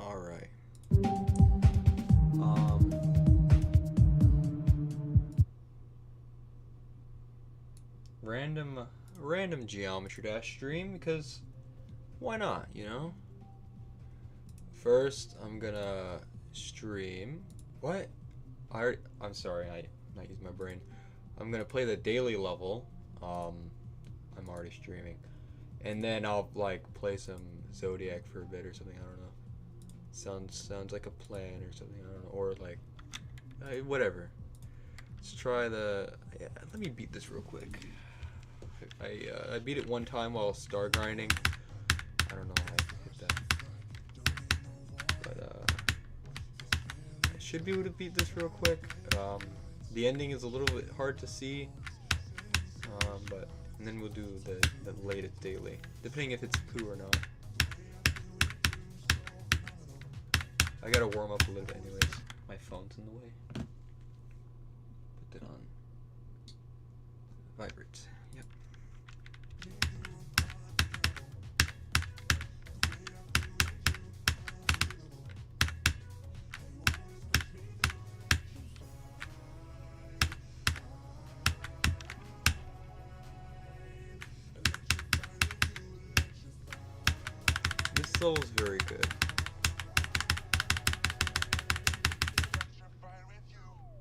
All right. Random random geometry dash stream because why not, you know? First, I'm gonna stream. What? I'm sorry, I not use my brain. I'm gonna play the daily level. I'm already streaming, and then I'll like play some Zodiac for a bit or something. I don't know. Sounds like a plan or something. I don't know, or like whatever. Let's try the. Yeah, let me beat this real quick. I beat it one time while star grinding. I don't know how I hit that, but I should be able to beat this real quick. The ending is a little bit hard to see, but and then we'll do the latest daily, depending if it's poo or not. I gotta warm up a little bit anyways. My phone's in the way. Put that on vibrate. Yep. This level's very good.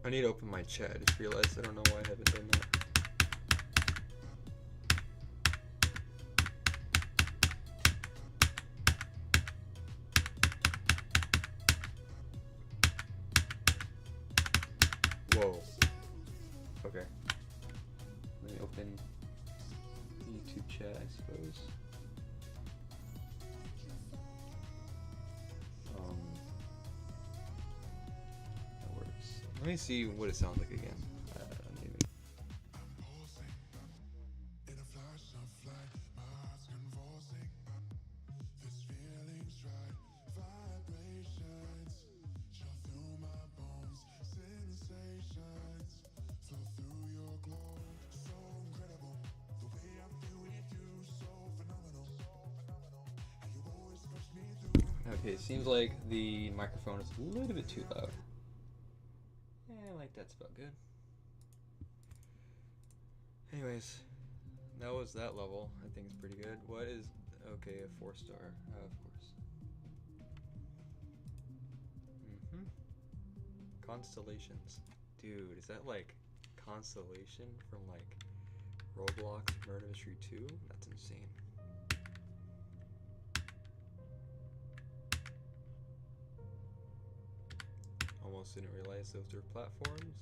I need to open my chat. I just realized I don't know why I haven't done that. Whoa. Okay. Let me open the YouTube chat, I suppose. That works. Let me see what it sounds like again. Maybe. Okay, it seems like the microphone is a little bit too loud. Yeah, like that's about good. Anyways, that was that level. I think it's pretty good. What is okay? A 4-star, of course. Constellations, dude. Is that like Constellation from like Roblox Murder Mystery 2? That's insane. Almost didn't realize those were platforms.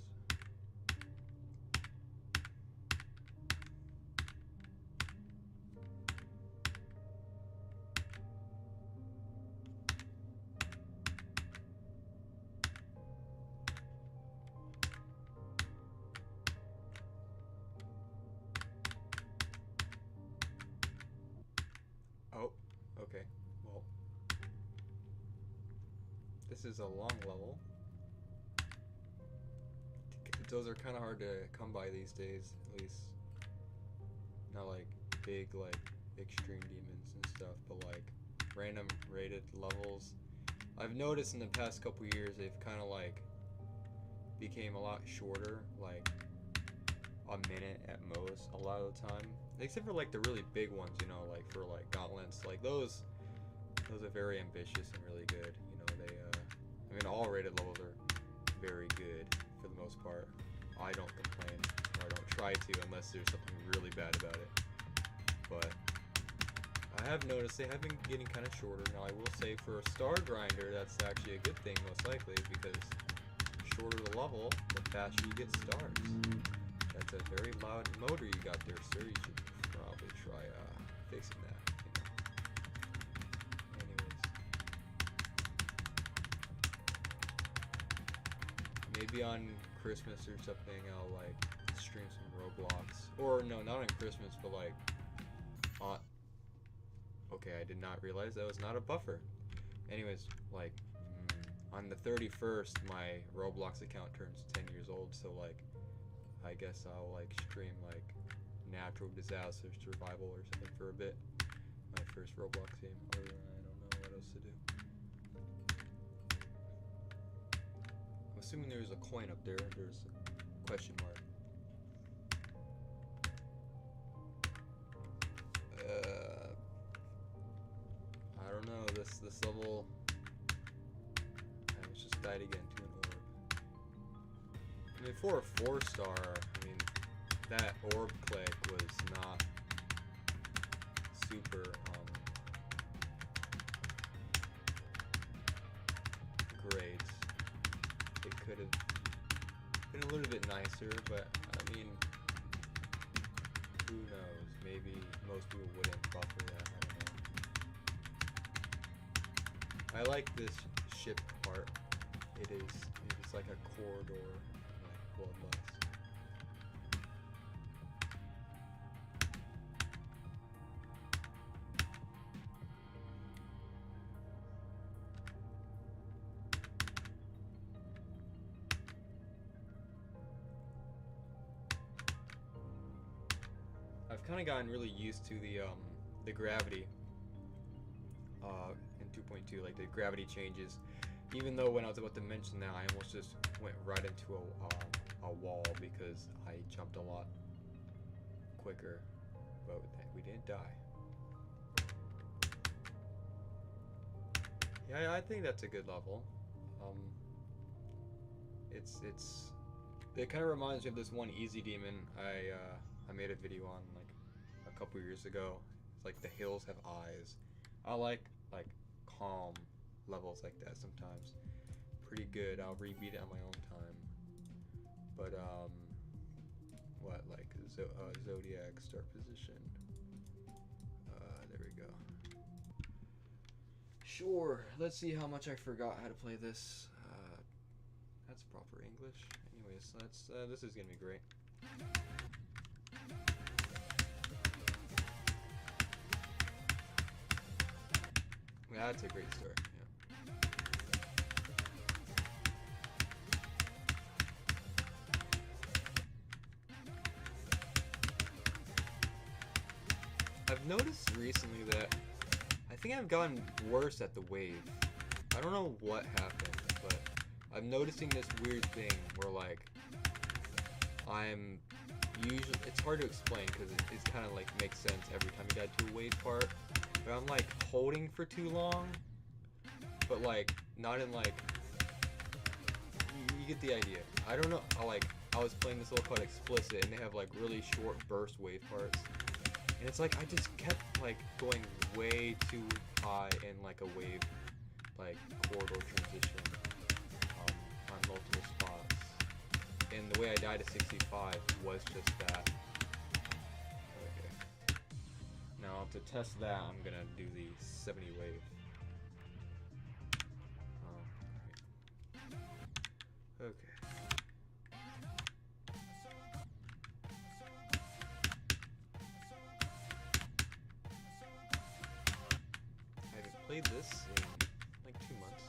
Oh, okay. Well, this is a long level. Those are kind of hard to come by these days, at least. Not like big, like extreme demons and stuff, but like random rated levels. I've noticed in the past couple years they've kind of like became a lot shorter, like a minute at most, a lot of the time. Except for like the really big ones, you know, like for like gauntlets, like those are very ambitious and really good. You know, they I mean all rated levels are very good for the most part. I don't complain, or I don't try to unless there's something really bad about it. But I have noticed they have been getting kind of shorter. Now I will say for a star grinder, that's actually a good thing most likely, because the shorter the level, the faster you get stars. That's a very loud motor you got there, sir. You should probably try fixing that. You know. Anyways, maybe on Christmas or something, I'll like stream some Roblox. Or no, not on Christmas, but like on. Okay, I did not realize that was not a buffer. Anyways, like on the 31st, my Roblox account turns 10 years old, so like I guess I'll like stream like natural disaster survival or something for a bit. My first Roblox game. Other than I don't know what else to do. assuming there's a coin up there. There's a question mark. I don't know. This level. I almost just died again to an orb. I mean, for a 4-star, I mean, that orb click was not super great. It could have been a little bit nicer, but I mean, who knows? Maybe most people wouldn't buffer that. I don't know. I like this ship part. It's like a corridor, like bloodlust. I've kind of gotten really used to the gravity in 2.2, like the gravity changes. Even though when I was about to mention that, I almost just went right into a wall because I jumped a lot quicker, but we didn't die. Yeah, I think that's a good level. It kind of reminds me of this one easy demon I made a video on like a couple years ago. It's like the hills have eyes. I like calm levels like that sometimes. Pretty good. I'll rebeat it on my own time. But what, like Zodiac start position. There we go. Sure. Let's see how much I forgot how to play this. That's proper English. Anyways, this is gonna be great. Yeah, that's a great start. I've noticed recently that I think I've gotten worse at the wave. I don't know what happened, but I'm noticing this weird thing where like I'm usually, it's hard to explain because it's kind of like makes sense every time you get to a wave part, but I'm like holding for too long, but like not in like, you get the idea. I don't know, I was playing this level called Explicit and they have like really short burst wave parts. And it's like I just kept like going way too high in like a wave, like corridor transition on multiple spots. And the way I died at 65 was just that. Okay. Now to test that, I'm gonna do the 70 wave. Oh, okay. Played this in like 2 months.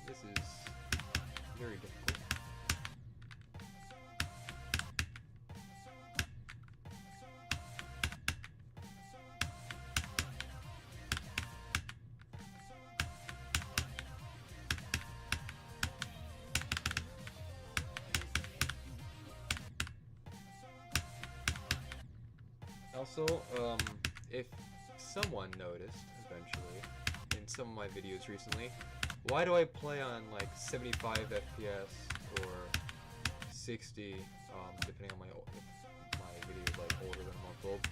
This is very difficult. Also, if someone noticed eventually in some of my videos recently, why do I play on like 75 FPS or 60, depending on if my video is like older than a month old?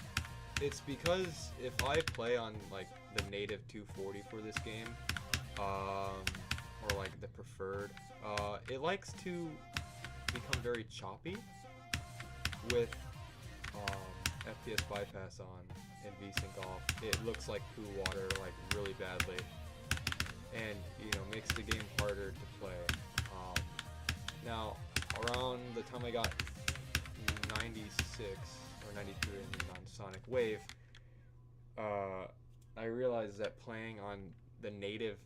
It's because if I play on like the native 240 for this game, or like the preferred, it likes to become very choppy with FPS bypass on and VSync off. It looks like poo water, like really badly, and you know, makes the game harder to play. Now around the time I got 96 or 93 on Sonic Wave, I realized that playing on the native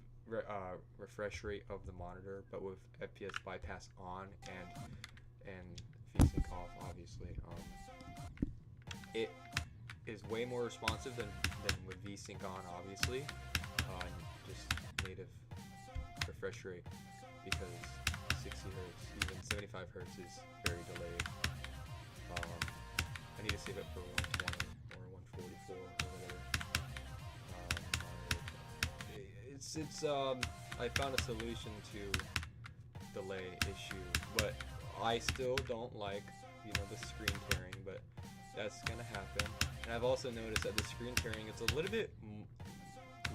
refresh rate of the monitor, but with FPS bypass on and VSync off, obviously. It is way more responsive than with VSync on, obviously, and just native refresh rate, because 60 hertz, even 75 hertz is very delayed. I need to save it for 120 or 144 or whatever. I found a solution to delay issue, but I still don't like, the screen tearing, but that's gonna happen. And I've also noticed that the screen tearing is a little bit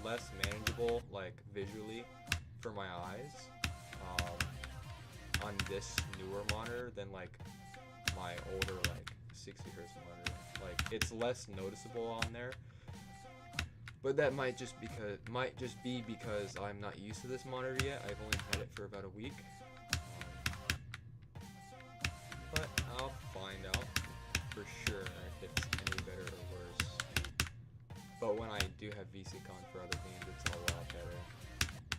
less manageable, like visually, for my eyes, on this newer monitor than like my older, like 60 hertz monitor. Like, it's less noticeable on there, but that might just be because I'm not used to this monitor yet. I've only had it for about a week, but I'll find out for sure if it's any better or worse. But when I do have VSync on for other games, it's a lot better.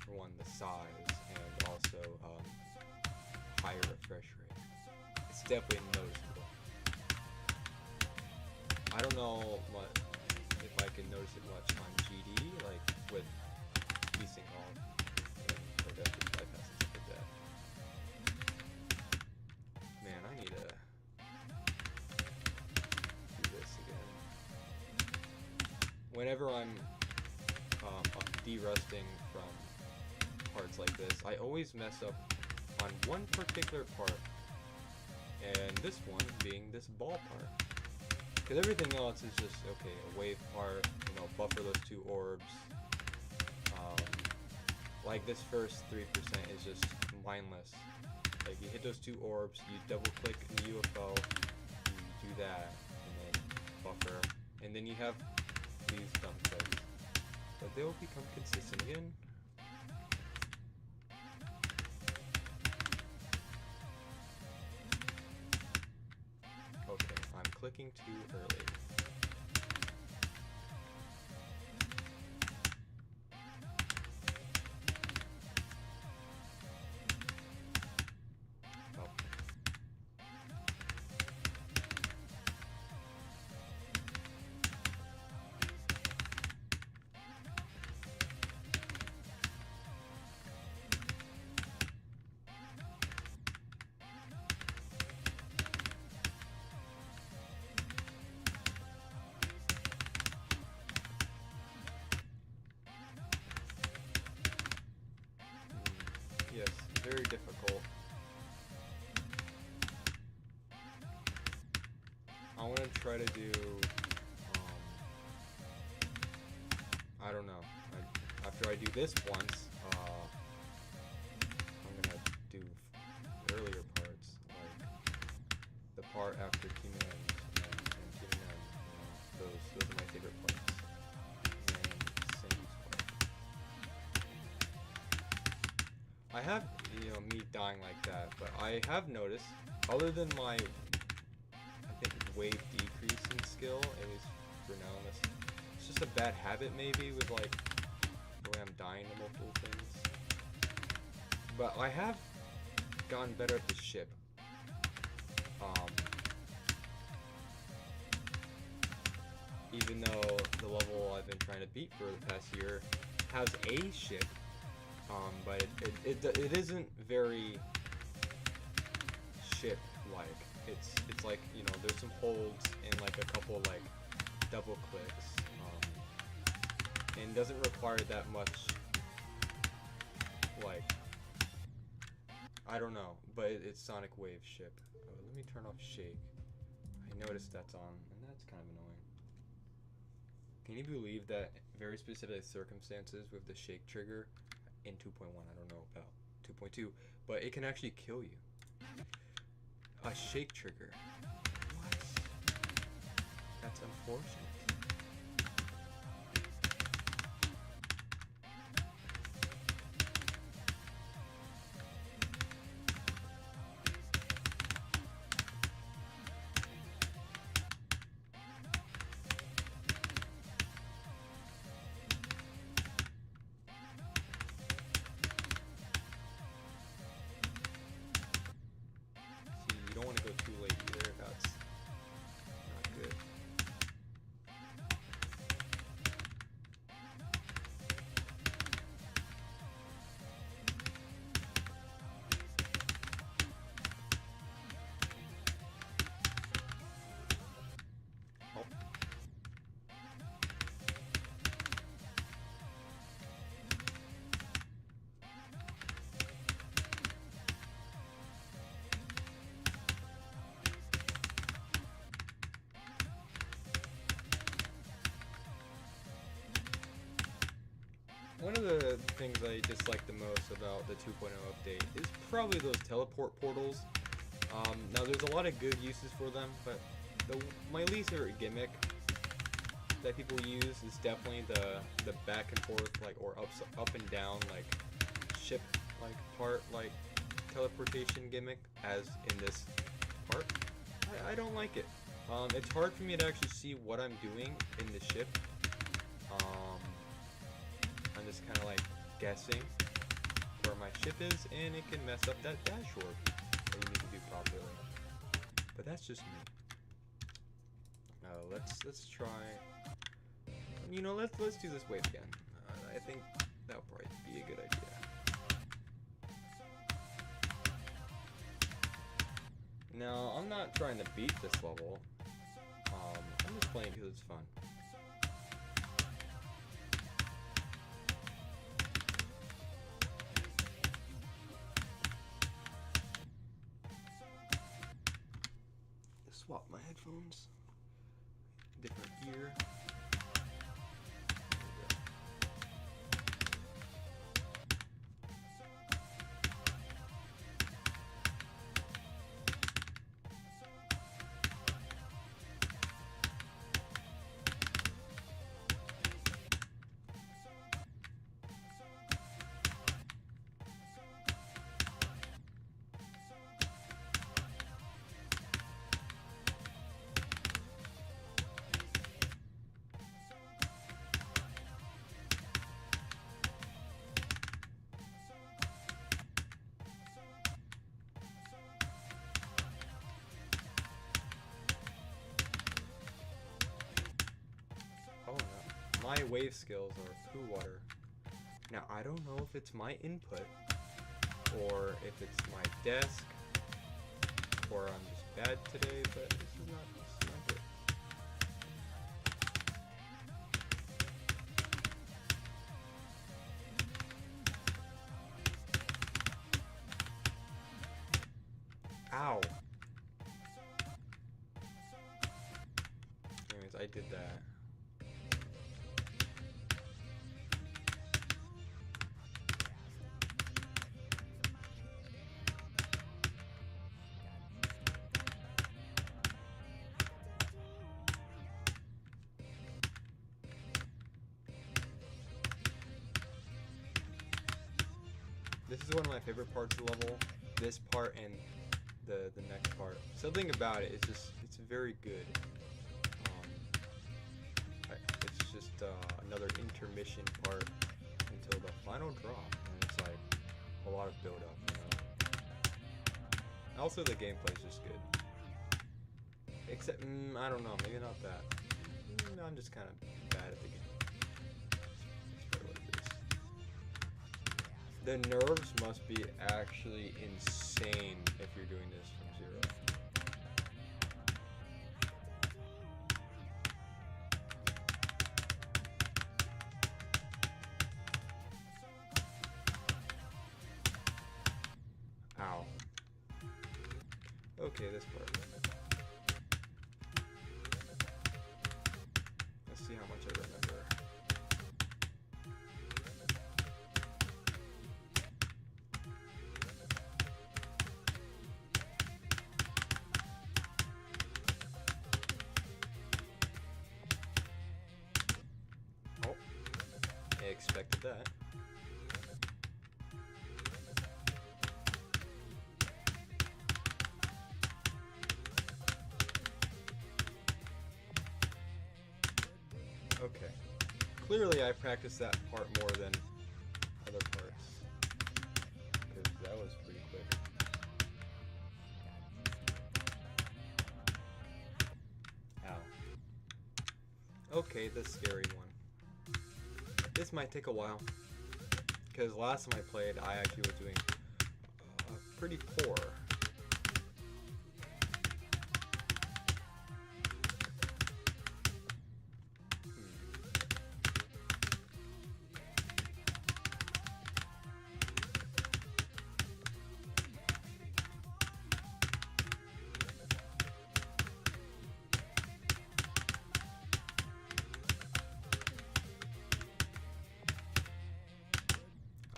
For one, the size, and also higher refresh rate. It's definitely noticeable. I don't know if I can notice it much on GD, like with VSync off and productive bypass and stuff like that. Man, I need to do this again. Whenever I'm derusting from parts like this, I always mess up on one particular part, and this one being this ball part. Because everything else is just, okay, a wave part, buffer those two orbs. Like this first 3% is just mindless. Like, you hit those two orbs, you double click in the UFO, you do that, and then buffer, and then you have these dumb clicks. But they will become consistent again. Okay, I'm clicking too early. Yes, very difficult. I want to try to do, I don't know. After I do this once, I'm gonna do earlier parts, like the part after Team N and Team N. Those are my favorite parts. And Samus part. I have, me dying like that, but I have noticed, other than my, I think, wave decrease in skill, at least for now, it's just a bad habit maybe with, like, the way I'm dying to multiple things. But I have gotten better at the ship. Even though the level I've been trying to beat for the past year has a ship, but it isn't very ship-like. It's like, there's some holds and like a couple like double clicks, and doesn't require that much, like, I don't know, but it's Sonic Wave ship. Let me turn off shake. I noticed that's on, and that's kind of annoying. Can you believe that very specific circumstances with the shake trigger in 2.1, I don't know about 2.2, but it can actually kill you. A shake trigger. What? That's unfortunate. One of the things I dislike the most about the 2.0 update is probably those teleport portals. Now there's a lot of good uses for them, but my least favorite gimmick that people use is definitely the back and forth, like, or up and down, like ship like part, like teleportation gimmick, as in this part. I don't like it. It's hard for me to actually see what I'm doing in the ship. I'm just kind of like guessing where my ship is, and it can mess up that dashboard that you need to do properly. But that's just me. Let's try. You know, let's do this wave again. I think that'll probably be a good idea. Now, I'm not trying to beat this level. I'm just playing because it's fun. Swap my headphones. Different ear. Oh no. My wave skills are poo water. Now I don't know if it's my input, or if it's my desk, or I'm just bad today, but this is not good. Ow. Anyways, I did that. This is one of my favorite parts of the level. This part and the next part. Something about it, it's very good. It's just another intermission part until the final drop, and it's like a lot of build up, you know. Also, the gameplay is just good. Except, I don't know, maybe not that. I'm just kind of bad at the game. The nerves must be actually insane if you're doing this from zero. Ow. Okay, this part. Let's see how much I remember. I expected that. Okay. Clearly I practiced that part more than other parts, because that was pretty quick. Ow. Okay, the scary one. This might take a while, because last time I played, I actually was doing pretty poor.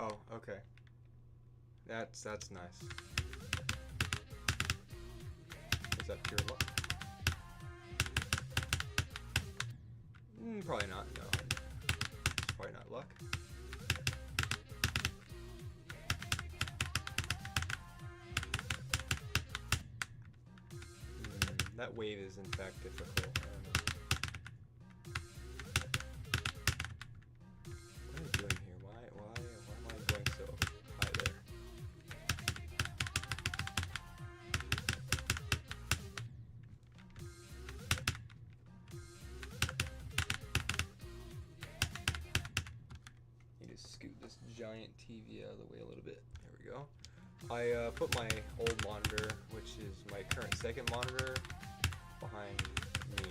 Oh, okay. That's nice. Is that pure luck? Probably not. No, it's probably not luck. That wave is in fact difficult. I don't know. What am I doing here? Why am I going so high there? Need to scoot this giant TV out of the way a little bit. There we go. I put my old monitor, which is my current second monitor, behind me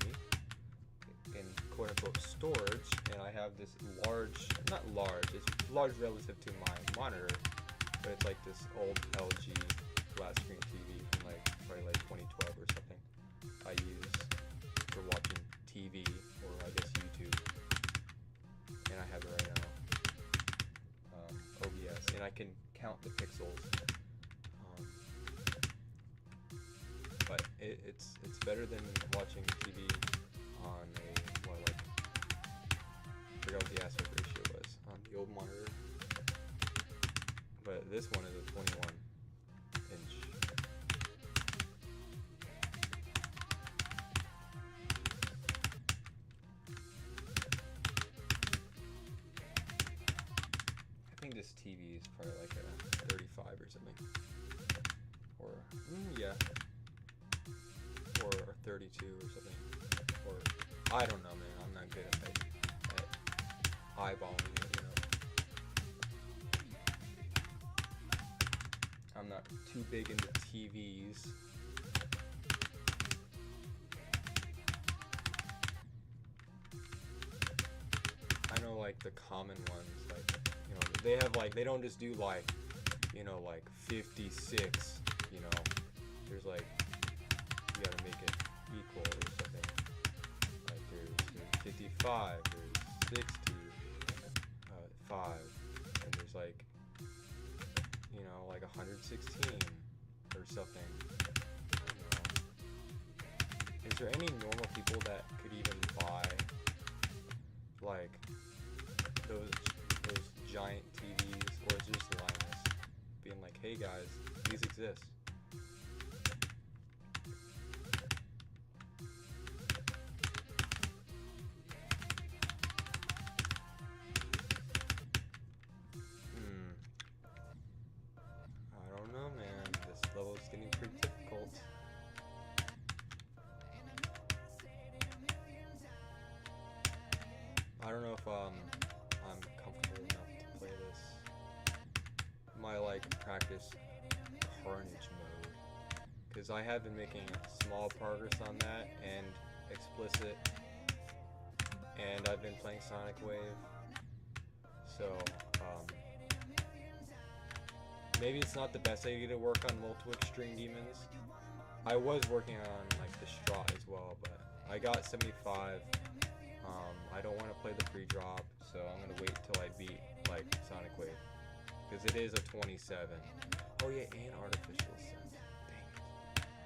in quote-unquote storage, and I have this large, not large, it's large relative to my monitor, but it's like this old LG flat screen TV from like probably like 2012 or something I use for watching TV, or I guess YouTube, and I have it right now, OBS, and I can count the pixels. But it's better than watching TV on a, well, like, I forgot what the aspect ratio was on the old monitor. But this one is a 21 inch. I think this TV is probably like a 35 or something. Or, yeah. Or 32 or something, or I don't know, man. I'm not good at eyeballing it, you know. I'm not too big into TVs. I know like the common ones, like, you know, they have like, they don't just do like, you know, like 56, you know, there's like, you gotta make it equal or something. Like there's 55, there's 65, and there's like, you know, like 116 or something. I don't know. Is there any normal people that could even buy like those giant TVs, or is it just Linus being like, hey guys, these exist? I don't know if I'm comfortable enough to play this. My practice carnage mode, because I have been making small progress on that and explicit, and I've been playing Sonic Wave, so maybe it's not the best idea to work on multiple extreme demons. I was working on the Strat as well, but I got 75. I don't want to play the pre-drop, so I'm gonna wait till I beat Sonic Wave, because it is a 27. Oh yeah, and Artificial Sense. Dang it.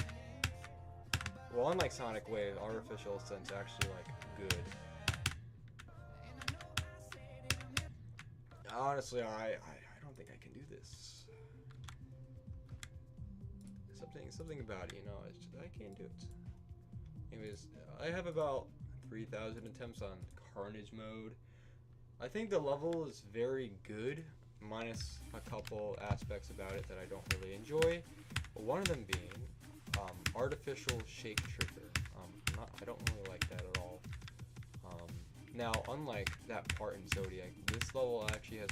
Well, unlike Sonic Wave, Artificial Sense actually good. Honestly, I don't think I can do this. Something about it, it's just, I can't do it. Anyways, I have about 3,000 attempts on Carnage mode. I think the level is very good, minus a couple aspects about it that I don't really enjoy. One of them being artificial shake trigger. I don't really like that at all. Now, unlike that part in Zodiac, this level actually has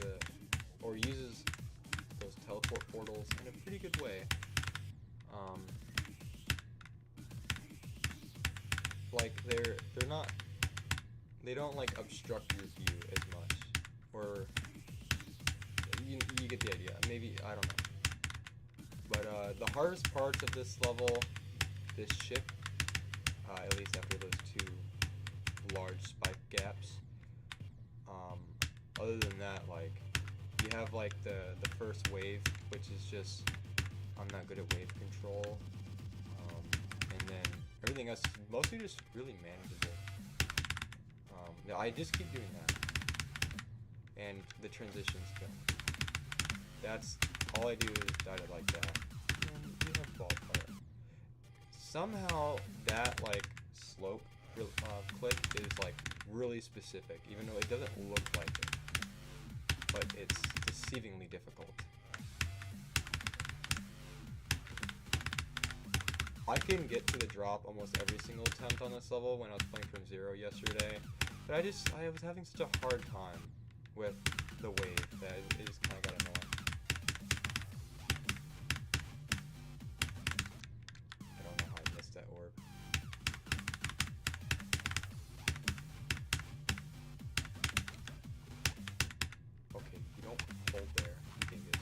uses those teleport portals in a pretty good way. They don't obstruct your view as much, or you get the idea. Maybe, I don't know. But the hardest parts of this level, this ship, at least after those two large spike gaps, other than that, you have like the first wave, which is just I'm not good at wave control, and then everything else is mostly just really manageable. Yeah, I just keep doing that, and the transitions kill me. That's all I do is dot it like that, and you have ball player. Somehow that like slope click is like really specific, even though it doesn't look like it, but it's deceivingly difficult. I can get to the drop almost every single attempt on this level when I was playing from zero yesterday, but I was having such a hard time with the wave that it just kind of got annoying. I don't know how I missed that orb. Okay, you don't hold there, you dingus.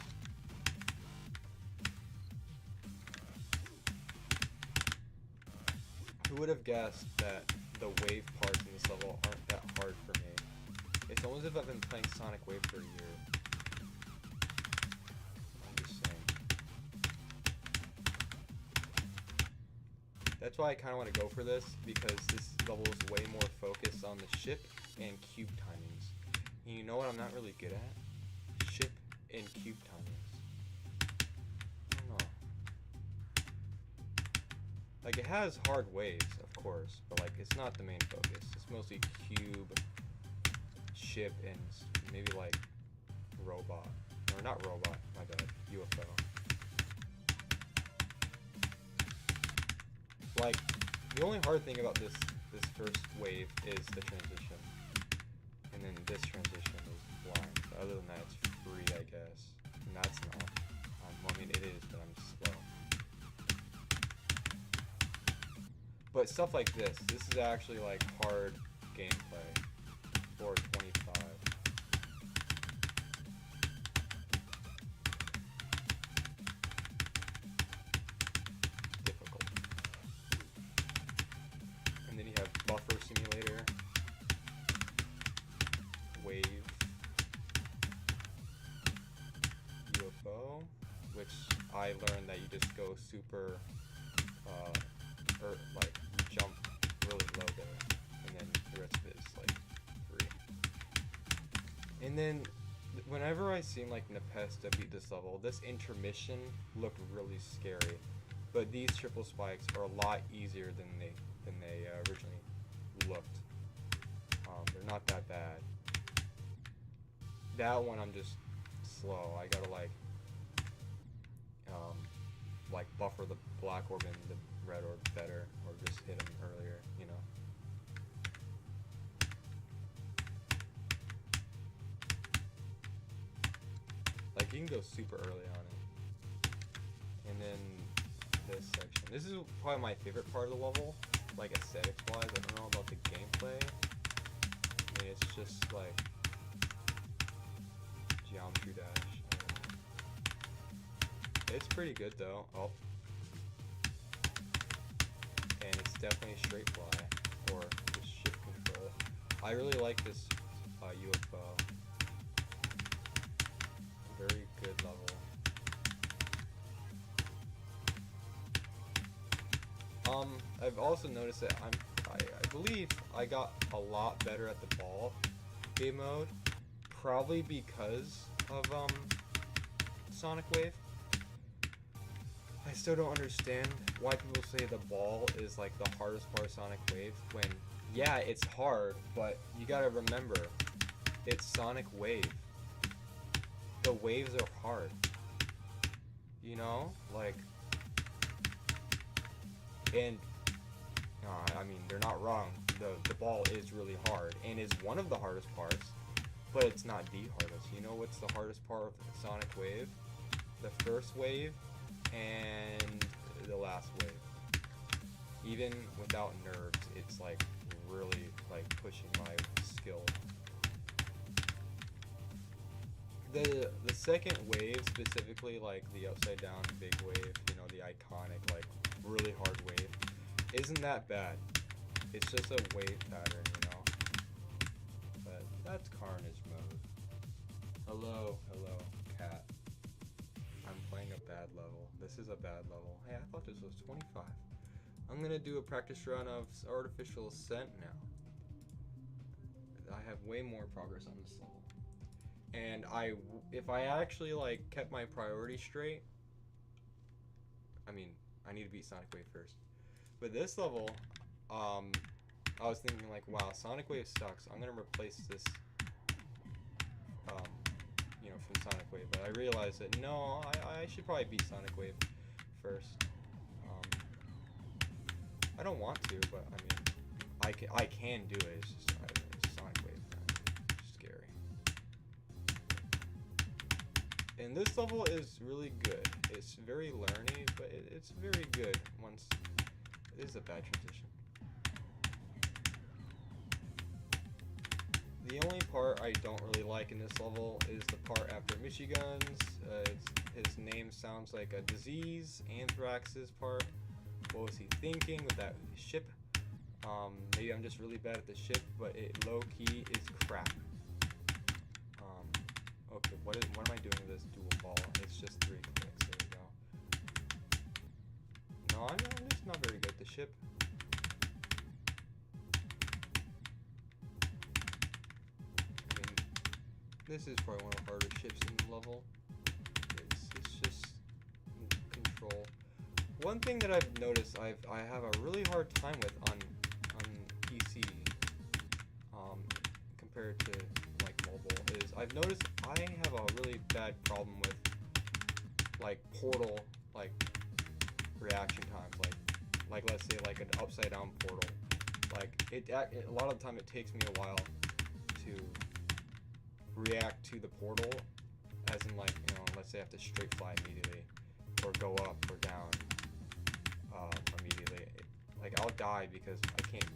Who would have guessed that the wave parts in this level aren't that hard for me? It's almost as if I've been playing Sonic Wave for a year. I'm just saying. That's why I kind of want to go for this, because this level is way more focused on the ship and cube timings. And you know what I'm not really good at? Ship and cube timings. I don't know. Like, it has hard waves, of course, but like it's not the main focus. It's mostly cube, ship, and maybe like robot. Or not robot, my bad, UFO. Like, the only hard thing about this first wave is the transition. And then this transition is blind. But other than that, it's free, I guess. And that's not. Well, I mean, it is, but I'm slow. But stuff like this is actually like hard gameplay for 25. Difficult. And then you have buffer simulator, wave, UFO, which I learned that you just go super, or like you jump really low there, and then the rest of it is like free. And then whenever I seen like Nepesta beat this level, this intermission looked really scary, but these triple spikes are a lot easier than they originally looked. They're not that bad. That one I'm just slow. I gotta like buffer the black orb and the red orb better, or just hit him earlier, you know. Like, you can go super early on it. And then this section. This is probably my favorite part of the level, like aesthetics wise. I don't know about the gameplay. I mean, it's just like geometry dash. It's pretty good though. Oh. And it's definitely straight fly, or just ship control. I really like this UFO. Very good level. I've also noticed that I believe I got a lot better at the ball game mode, probably because of Sonic Wave. I still don't understand why people say the ball is like the hardest part of Sonic Wave, when yeah, it's hard, but you gotta remember, it's Sonic Wave. The waves are hard. You know? Like, and I mean, they're not wrong. The ball is really hard and is one of the hardest parts, but it's not the hardest. You know what's the hardest part of the Sonic Wave? The first wave and the last wave. Even without nerves, it's like really like pushing my skill. The second wave, specifically like the upside down big wave, you know, the iconic like really hard wave, isn't that bad. It's just a wave pattern, you know. But that's Carnage mode. Hello, hello, cat. I'm playing a bad level. This is a bad level. Hey, I thought this was 25. I'm gonna do a practice run of Artificial Ascent now. I have way more progress on this level. And if I actually like kept my priorities straight, I mean, I need to beat Sonic Wave first. But this level, I was thinking like, wow, Sonic Wave sucks. I'm gonna replace this, from Sonic Wave. But I realized that no, I should probably beat Sonic Wave first. I don't want to, but I mean, I can do it. It's just Sonic Wave, it's scary. And this level is really good. It's very learny, but it's very good once. It is a bad transition. The only part I don't really like in this level is the part after Michigan's. His name sounds like a disease. Anthrax's part. What was he thinking with that ship? Maybe I'm just really bad at the ship, but it low-key is crap. Okay, what am I doing with this dual ball? It's just 3 clicks. There we go. No, I'm just not very good at the ship. I mean, this is probably one of the harder ships in the level. It's just control. One thing that I've noticed I have a really hard time with on PC compared to like mobile is I've noticed I have a really bad problem with like portal like reaction times like let's say like an upside down portal, like a lot of the time it takes me a while to react to the portal, as in like, let's say I have to straight fly immediately or go up or down immediately. Like I'll die because I can't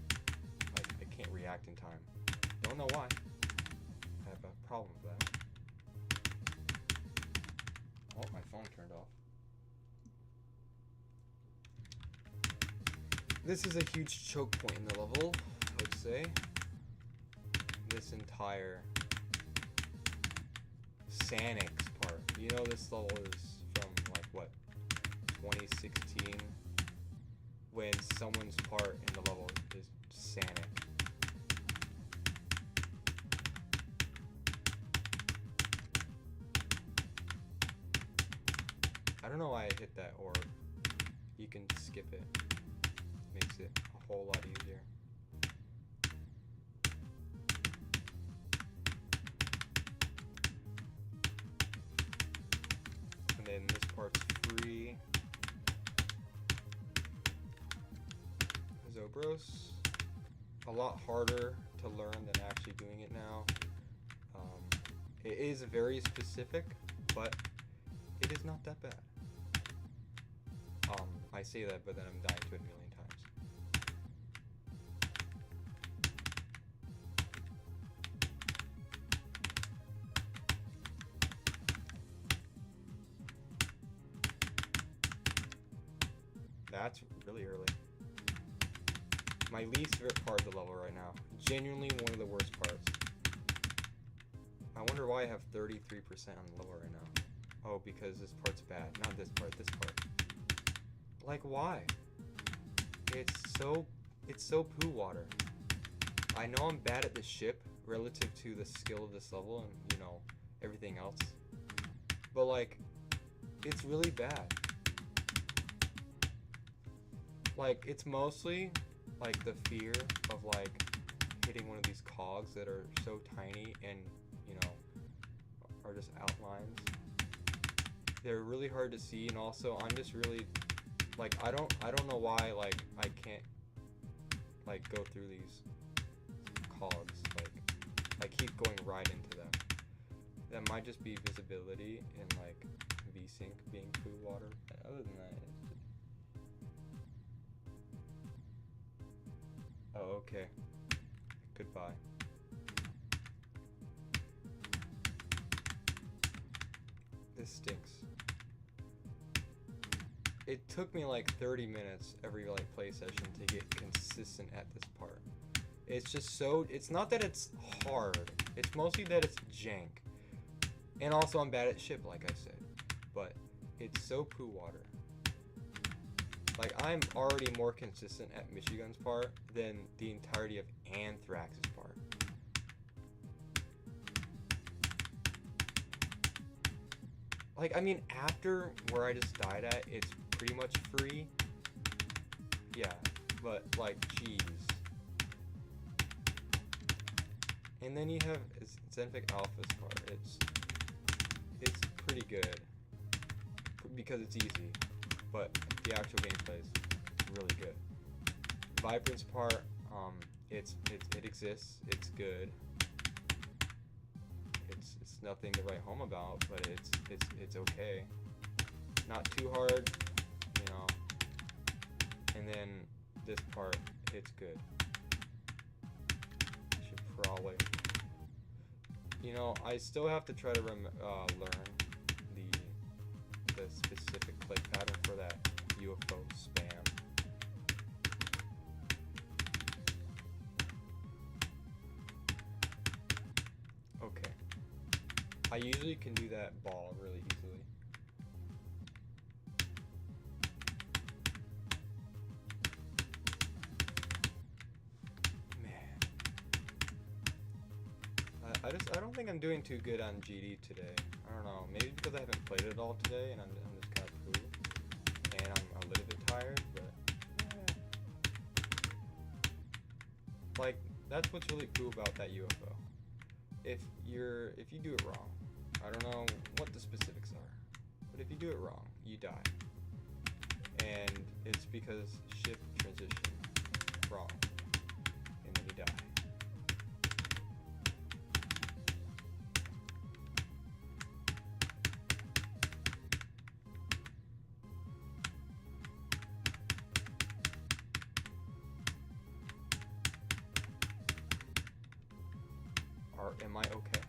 react in time. Don't know why. I have a problem with that. Oh, my phone turned off. This is a huge choke point in the level, I would say. This entire Sanix part. You know this level is from like what, 2016, when someone's part in the level is Sanic. I don't know why I hit that orb. You can skip it. Makes it a whole lot easier. And then this part's free. Zobros. A lot harder to learn than actually doing it now. It is very specific, but it is not that bad. I say that, but then I'm dying to it a million times. That's really early. My least favorite part of the level right now. Genuinely one of the worst parts. I wonder why I have 33% on the level right now. Oh, because this part's bad. Not this part, this part. Like, why? It's so poo water. I know I'm bad at the ship relative to the skill of this level and, everything else. But, like, it's really bad. Like, it's mostly, like, the fear of, like, hitting one of these cogs that are so tiny and, are just outlines. They're really hard to see, and also I'm just really, like, I don't know why, like, I can't, like, go through these cogs. Like, I keep going right into them. That might just be visibility and, like, VSync being poo water. Other than that, oh, okay. Goodbye. This stinks. It took me like 30 minutes every like play session to get consistent at this part. It's just so, it's not that it's hard, it's mostly that it's jank. And also I'm bad at ship, like I said. But it's so poo water. Like, I'm already more consistent at Michigan's part than the entirety of Anthrax's part. Like, I mean, after where I just died at, it's pretty much free. Yeah, but, like, jeez. And then you have Zenfik Alpha's part. It's pretty good because it's easy, but the actual gameplay is really good. Vibrant's part, it exists. It's good. It's nothing to write home about, but it's okay. Not too hard, you know. And then this part, it's good. Should probably, you know, I still have to try to learn the specific click pattern for that UFO spam. Okay. I usually can do that ball really easily. Man. I don't think I'm doing too good on GD today. I don't know. Maybe because I haven't played it all today and I'm just kind of poo. And I'm a little bit tired, but like, that's what's really cool about that UFO. If you do it wrong, I don't know what the specifics are, but if you do it wrong, you die. And it's because ship transition wrong, and then you die. Am I okay?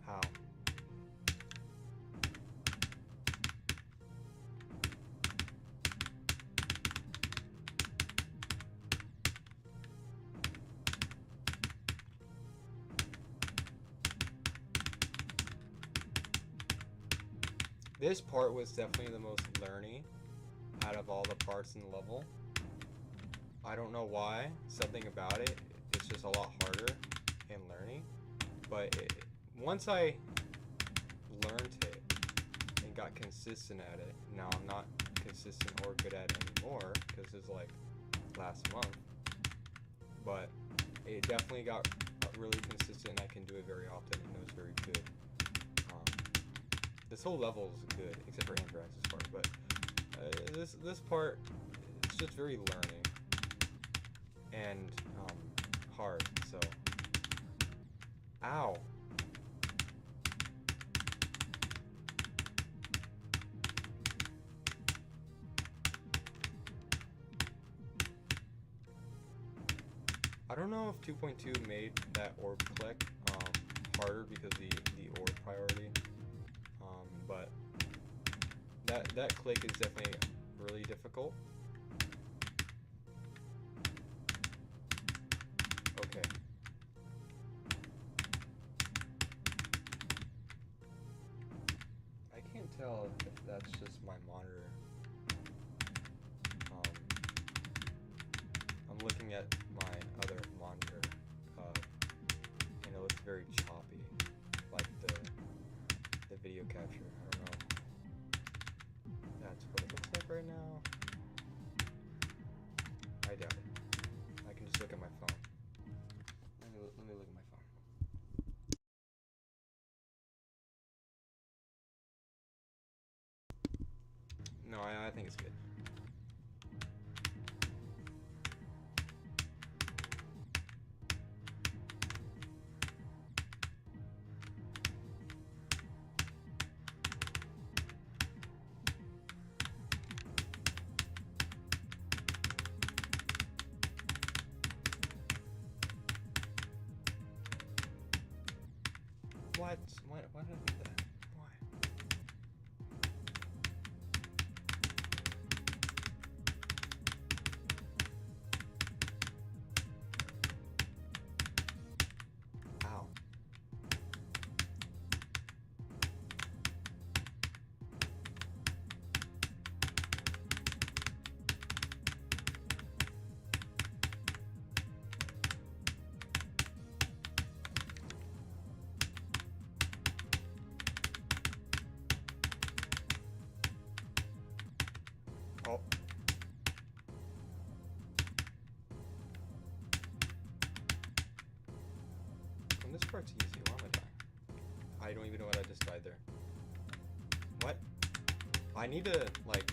How? This part was definitely the most learny out of all the parts in the level. I don't know why. Something about it. It's just a lot harder in learning. But once I learned it and got consistent at it, now I'm not consistent or good at it anymore because it's like last month. But it definitely got really consistent and I can do it very often and it was very good. This whole level is good, except for Anthrax's part, but this part, it's just very learning and hard, so. Ow. I don't know if 2.2 made that orb click harder because the orb priority. But that click is definitely really difficult. Okay. I can't tell if that's just my monitor. I'm looking at my other monitor, and it looks very choppy, like the video capture. I don't know. That's what it looks like right now. I doubt it. I can just look at my phone. me look at my phone. No, I think it's good. What? Why did I do that? Why? Ow. Oh. This part's easy. Why am I dying? I don't even know what I just died there. What? I need to, like,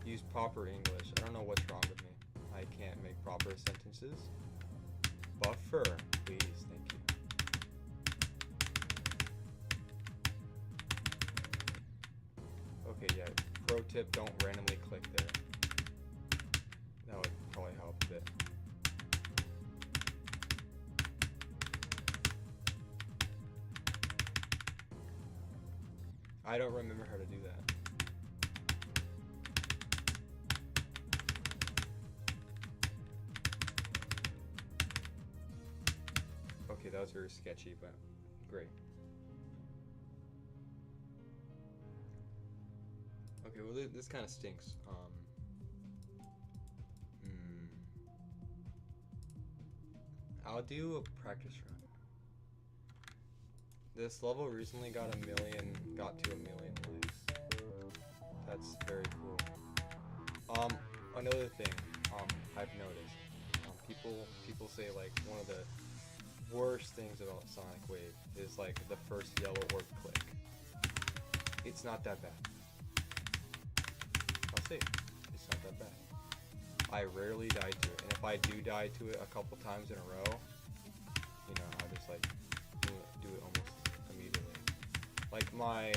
use proper English. I don't know what's wrong with me. I can't make proper sentences. Buffer, please. Thank you. Okay, yeah. Pro tip, don't randomly click there. That would probably help a bit. I don't remember how to do that. Okay, that was very sketchy, but great. Okay, well this kind of stinks. I'll do a practice run. This level recently got to a million likes. That's very cool. Another thing, I've noticed, people say like one of the worst things about Sonic Wave is like the first yellow orb click. It's not that bad. I'll say it's not that bad. I rarely die to it, and if I do die to it a couple times in a row, you know, I'll just like do it almost immediately. Like my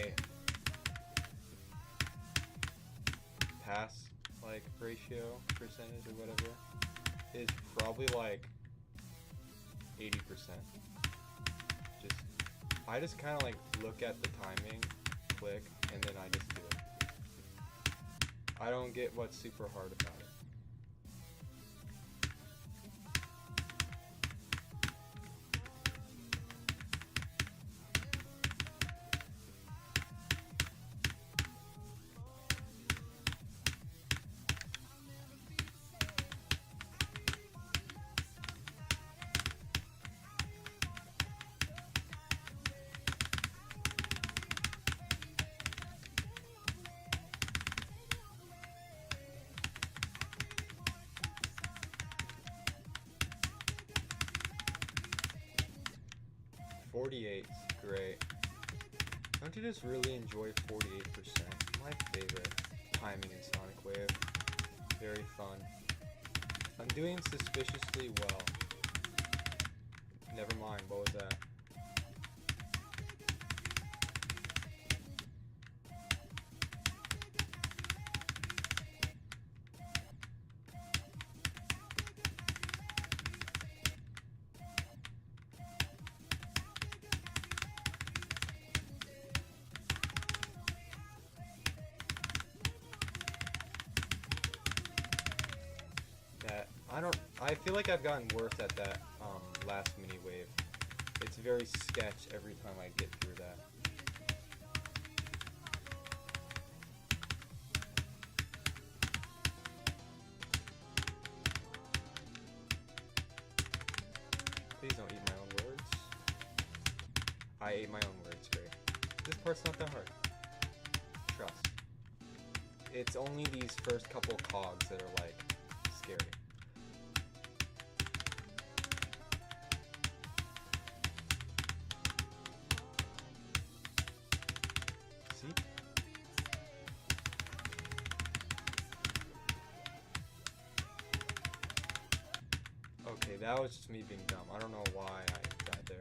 pass like ratio percentage or whatever is probably like 80%. I just kind of like look at the timing, click, and then I just do it. I don't get what's super hard about it. 48's great. Don't you just really enjoy 48%? My favorite timing in Sonic Wave. Very fun. I'm doing suspiciously well. Never mind, what was that? I feel like I've gotten worse at that last mini wave. It's very sketch every time I get through that. Please don't eat my own words. I ate my own words, great. This part's not that hard. Trust. It's only these first couple cogs that are like scary. that was just me being dumb. I don't know why I died there.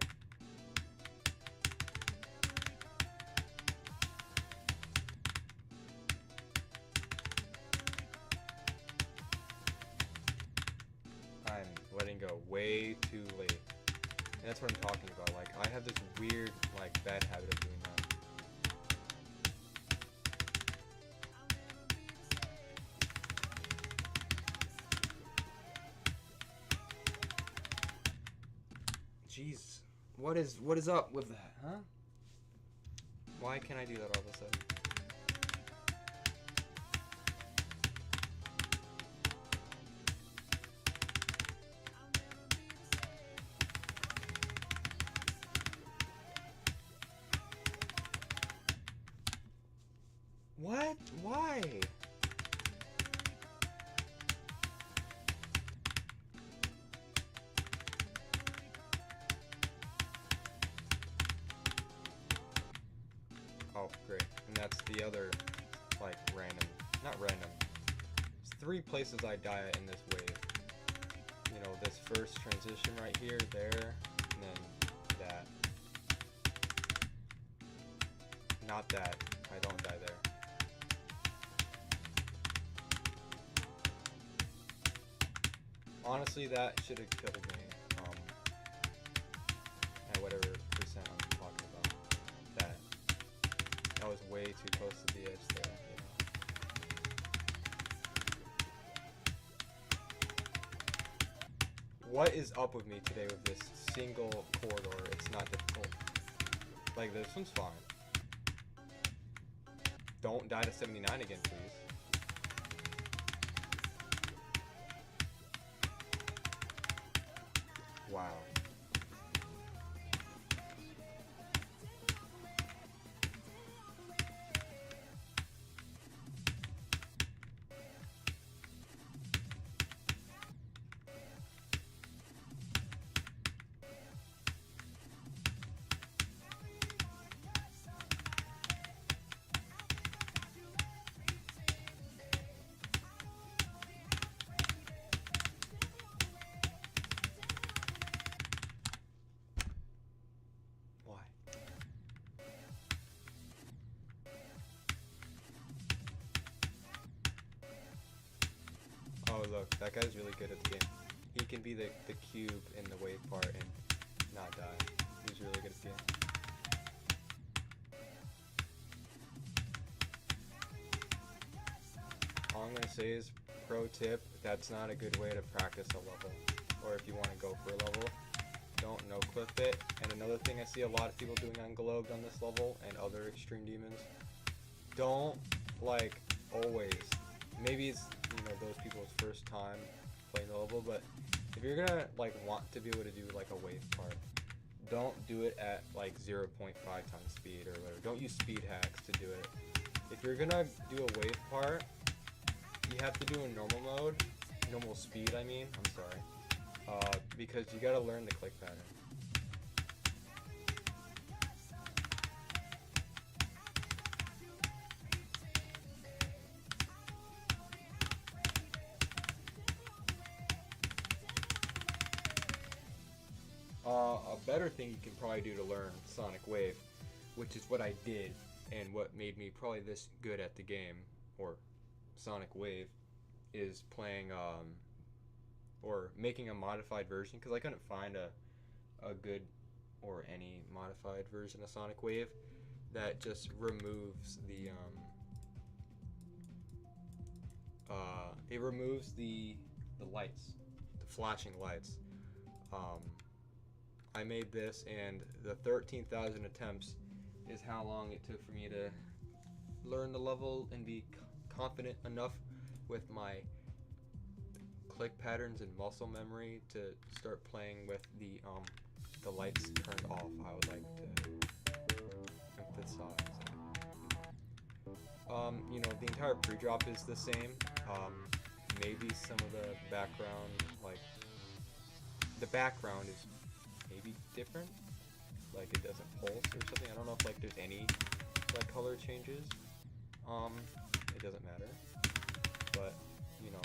I'm letting go way too late. And that's what I'm talking about. Like, I have this weird, like, bad habit of doing that. Jeez. What is up with that, huh? Why can't I do that all of a sudden? What? Why? Oh, great. And that's the other, like, not random. It's 3 places I die in this wave. You know, this first transition right here, there, and then that. Not that. I don't die there. Honestly, that should have killed me. At whatever percent I'm talking about. That was way too close to the edge there, you know. What is up with me today with this single corridor? It's not difficult. Like, this one's fine. Don't die to 79 again, please. Wow. Oh look, that guy's really good at the game. He can be the cube in the wave part and not die. He's really good at the game. All I'm gonna say is, pro tip, that's not a good way to practice a level. Or if you want to go for a level, don't no-clip it. And another thing I see a lot of people doing on Globed on this level and other extreme demons, don't, like, always, maybe it's, you know, those people's first time playing the level, but if you're gonna, like, want to be able to do, like, a wave part, don't do it at, like, 0.5 times speed or whatever. Don't use speed hacks to do it. If you're gonna do a wave part, you have to do a normal mode, normal speed, I mean, I'm sorry, because you gotta learn the click pattern. A better thing you can probably do to learn Sonic Wave, which is what I did, and what made me probably this good at the game, or Sonic Wave, is playing, or making a modified version, because I couldn't find a good, or any modified version of Sonic Wave that just removes the, it removes the lights, the flashing lights. I made this, and the 13,000 attempts is how long it took for me to learn the level and be confident enough with my click patterns and muscle memory to start playing with the lights turned off. I would like to emphasize. You know, the entire pre-drop is the same. Maybe some of the background, like, the background is maybe different, like it doesn't pulse or something. I don't know if, like, there's any, like, color changes. It doesn't matter, but, you know,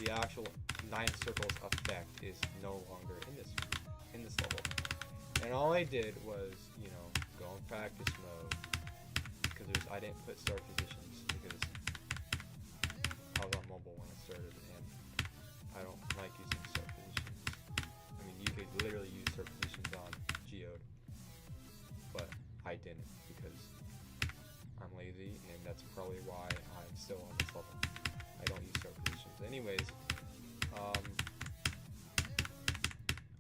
the actual 9 circles effect is no longer in this level. And all I did was, you know, go in practice mode because I didn't put start positions because I was on mobile when I started and I don't like using start positions. I mean, you could literally use start positions on Geode, but I didn't because I'm lazy, and that's probably why I'm still on this level. I don't use start positions. Anyways,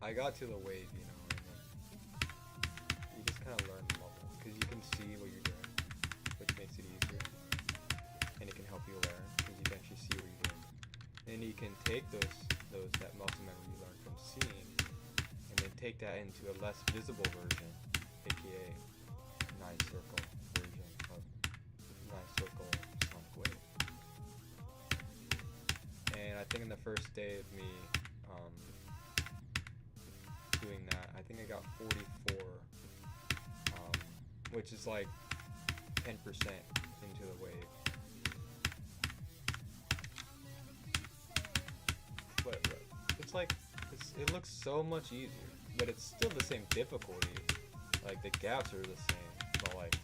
I got to the wave, you know, and then you just kind of learn the level because you can see what you're doing, which makes it easier, and it can help you learn because you can actually see what you're doing. And you can take that muscle memory you learned from seeing, and then take that into a less visible version, aka 9-circle version of 9-circle Sonic Wave. And I think in the first day of me doing that, I think I got 44, which is like 10% into the wave. But it's like, it looks so much easier, but it's still the same difficulty. Like the gaps are the same, but like,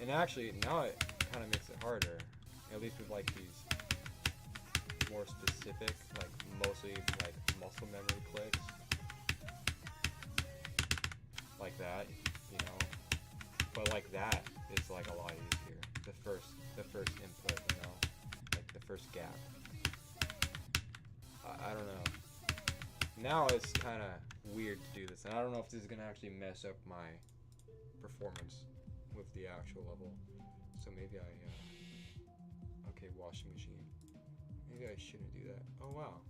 and actually now it kind of makes it harder, at least with like these more specific, like mostly like muscle memory clicks, like that, you know. But like that is like a lot easier. The first input, you know, like the first gap. I don't know. Now it's kind of weird to do this, and I don't know if this is gonna actually mess up my performance with the actual level. So maybe okay, washing machine. Maybe I shouldn't do that. Oh wow.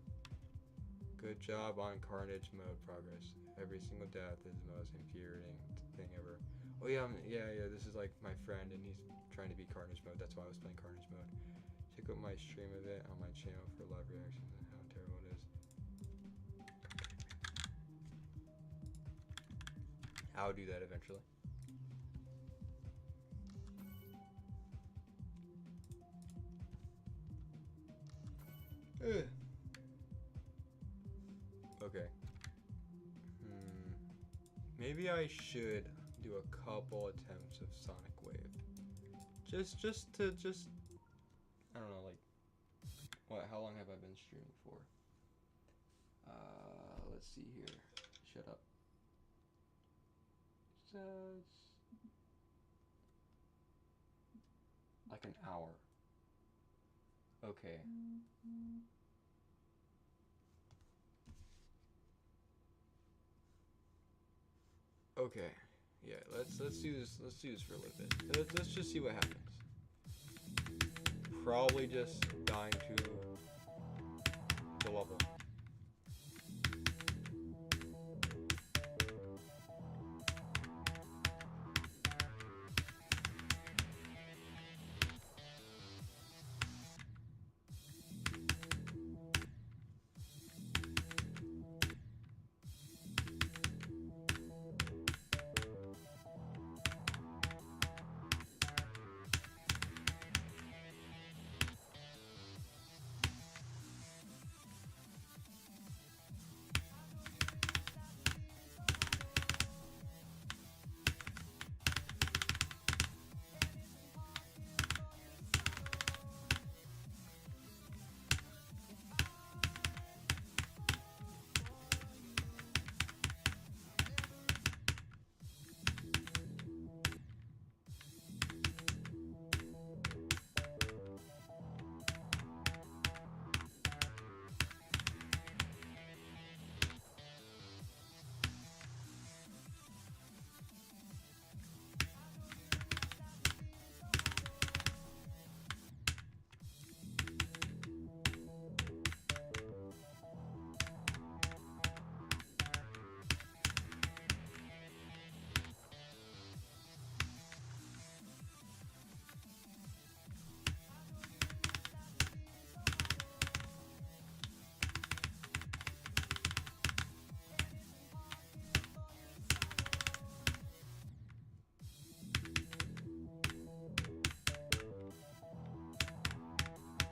Good job on Carnage mode progress. Every single death is the most infuriating thing ever. Oh yeah, yeah. This is like my friend, and he's trying to be Carnage mode. That's why I was playing Carnage mode. Check out my stream of it on my channel for live reactions and how terrible it is. I'll do that eventually. Okay. Maybe I should do a couple attempts of Sonic Wave. Just I don't know, like, what? How long have I been streaming for? Let's see here. Shut up. Says like an hour. Okay. Okay. Yeah, let's do this. Let's do this for a little bit. Let's just see what happens. Probably just dying to the level.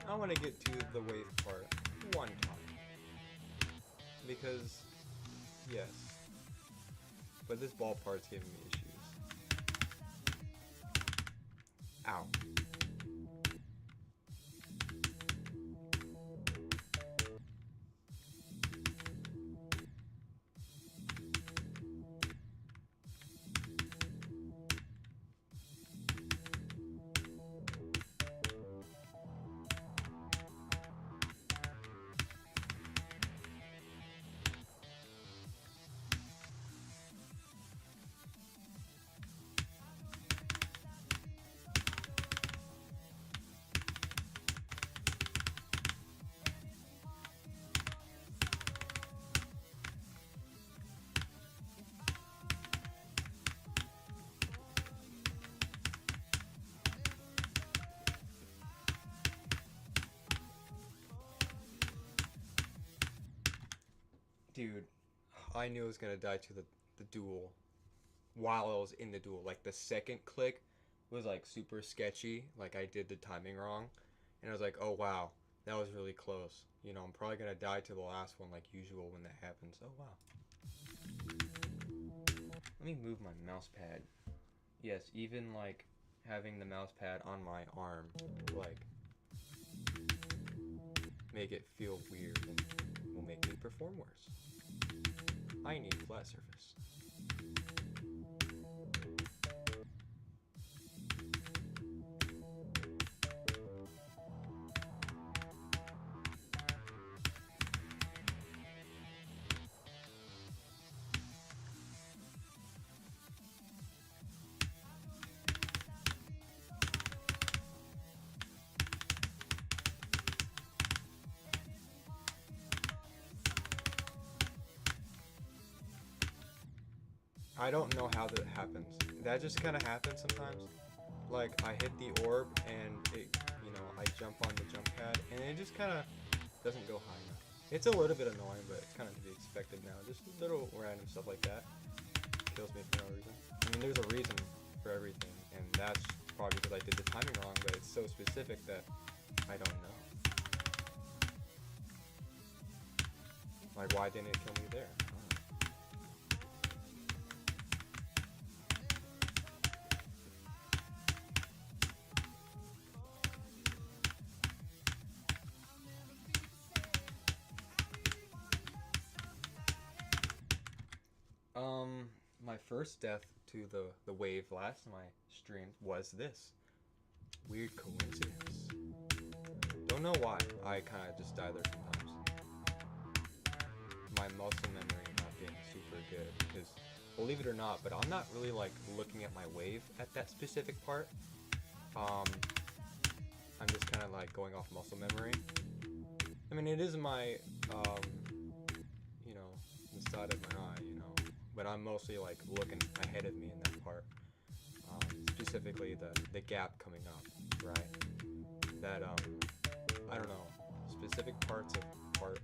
I want to get to the wave part. one time. Because, yes. But this ball part's giving me issues. Ow. Dude, I knew I was gonna die to the duel while I was in the duel. Like the second click was like super sketchy. Like I did the timing wrong. And I was like, oh wow, that was really close. You know, I'm probably gonna die to the last one like usual when that happens. Oh wow. Let me move my mouse pad. Yes, even like having the mouse pad on my arm, like make it feel weird and will make me perform worse. I need flat surface. I don't know how that happens. That just kind of happens sometimes. Like I hit the orb and it, you know, I jump on the jump pad and it just kind of doesn't go high enough. It's a little bit annoying, but it's kind of to be expected now. Just little random stuff like that kills me for no reason. I mean, there's a reason for everything, and that's probably because I did the timing wrong, but it's so specific that I don't know. Like, why didn't it kill me there? My first death to the wave last my stream was this. Weird coincidence. Don't know why. I kind of just die there sometimes. My muscle memory not being super good because, believe it or not, but I'm not really like looking at my wave at that specific part. I'm just kind of like going off muscle memory. I mean, it is my, you know, the side of my eye, you know. But I'm mostly like looking ahead of me in that part, specifically the gap coming up, right? That I don't know, specific parts of part.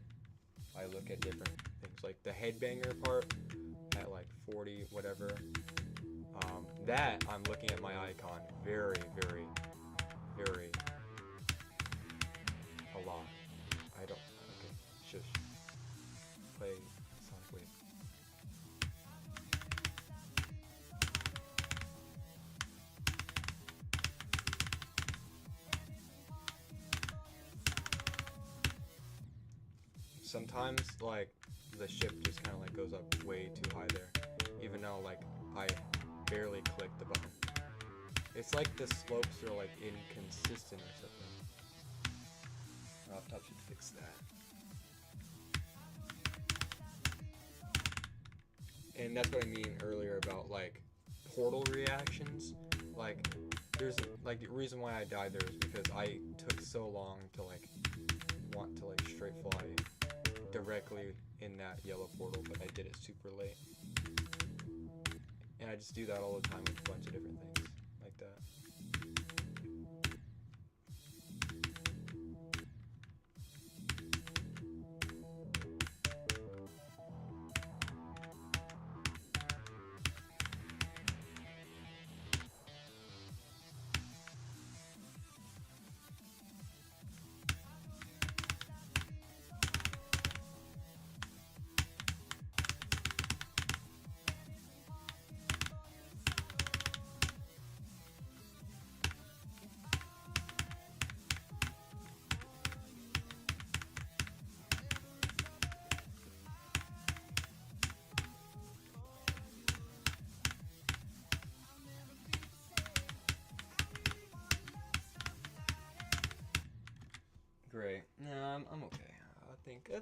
I look at different things, like the headbanger part at like 40 whatever. That I'm looking at my icon very, very, very a lot. I don't. Okay, shush. Play Sonic Wave. Sometimes like the ship just kind of like goes up way too high there, even though like I barely clicked the button. It's like the slopes are like inconsistent or something. Laptop should fix that. And that's what I mean earlier about like portal reactions. Like there's like the reason why I died there is because I took so long to like want to like straight fly directly in that yellow portal, but I did it super late. And I just do that all the time with a bunch of different things like that.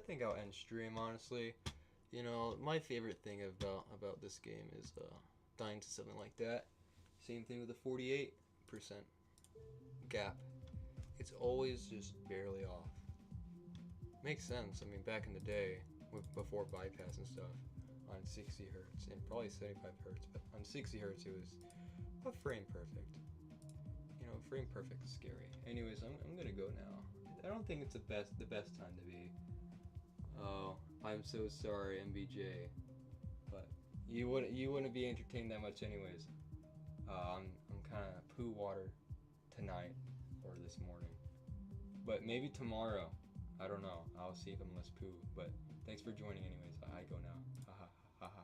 think I'll end stream honestly. You know, my favorite thing about this game is dying to something like that. Same thing with the 48% gap. It's always just barely off. Makes sense. I mean, back in the day, before bypass and stuff, on 60 hertz and probably 75 hertz, but on 60 hertz it was a frame perfect. You know, frame perfect is scary. Anyways, I'm gonna go now. I don't think it's the best time to be. Oh, I'm so sorry, MBJ, but you wouldn't be entertained that much anyways. I'm kind of poo water tonight or this morning, but maybe tomorrow. I don't know. I'll see if I'm less poo. But thanks for joining anyways. I go now. Haha. Haha.